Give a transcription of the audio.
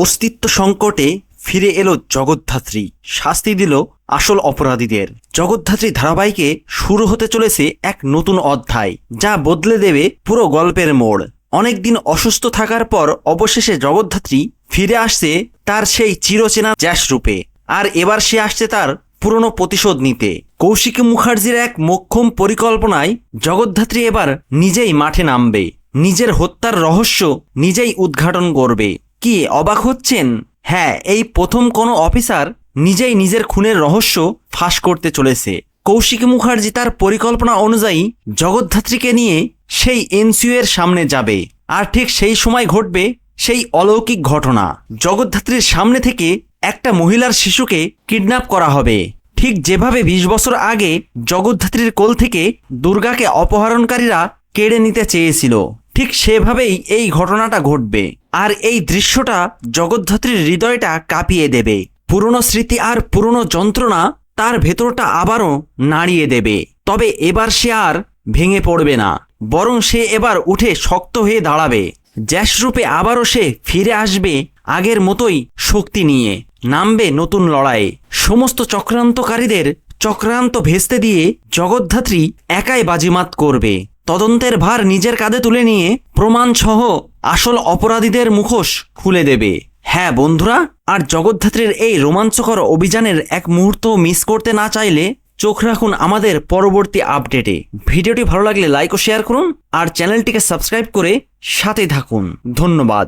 অস্তিত্ব সংকটে ফিরে এলো জগদ্ধাত্রী, শাস্তি দিল আসল অপরাধীদের। জগদ্ধাত্রী ধারাবাহিকে শুরু হতে চলেছে এক নতুন অধ্যায়, যা বদলে দেবে পুরো গল্পের মোড়। অনেকদিন অসুস্থ থাকার পর অবশেষে জগদ্ধাত্রী ফিরে আসছে তার সেই চিরচেনা জ্যাস রূপে। আর এবার সে আসছে তার পুরনো প্রতিশোধ নিতে। কৌশিকী মুখার্জির এক মোক্ষম পরিকল্পনায় জগদ্ধাত্রী এবার নিজেই মাঠে নামবে, নিজের হত্যার রহস্য নিজেই উদ্ঘাটন করবে। কি অবাক হচ্ছেন? হ্যাঁ, এই প্রথম কোনো অফিসার নিজেই নিজের খুনের রহস্য ফাঁস করতে চলেছে। কৌশিকী মুখার্জি তার পরিকল্পনা অনুযায়ী জগদ্ধাত্রীকে নিয়ে সেই এনসিইউ এর সামনে যাবে, আর ঠিক সেই সময় ঘটবে সেই অলৌকিক ঘটনা। জগদ্ধাত্রীর সামনে থেকে একটা মহিলার শিশুকে কিডন্যাপ করা হবে, ঠিক যেভাবে 20 বছর আগে জগদ্ধাত্রীর কোল থেকে দুর্গাকে অপহরণকারীরা কেড়ে নিতে চেয়েছিল। ঠিক সেভাবেই এই ঘটনাটা ঘটবে, আর এই দৃশ্যটা জগদ্ধাত্রীর হৃদয়টা কাঁপিয়ে দেবে। পুরনো স্মৃতি আর পুরনো যন্ত্রণা তার ভেতরটা আবারও নাড়িয়ে দেবে। তবে এবার সে আর ভেঙে পড়বে না, বরং সে এবার উঠে শক্ত হয়ে দাঁড়াবে। জ্যাস রূপে আবারও সে ফিরে আসবে আগের মতোই শক্তি নিয়ে, নামবে নতুন লড়াইয়ে। সমস্ত চক্রান্তকারীদের চক্রান্ত ভেস্তে দিয়ে জগদ্ধাত্রী একাই বাজিমাত করবে। তদন্তের ভার নিজের কাঁধে তুলে নিয়ে প্রমাণসহ আসল অপরাধীদের মুখোশ খুলে দেবে। হ্যাঁ বন্ধুরা, আর জগদ্ধাত্রীর এই রোমাঞ্চকর অভিযানের এক মুহূর্ত মিস করতে না চাইলে চোখ রাখুন আমাদের পরবর্তী আপডেটে। ভিডিওটি ভালো লাগলে লাইক ও শেয়ার করুন, আর চ্যানেলটিকে সাবস্ক্রাইব করে সাথে থাকুন। ধন্যবাদ।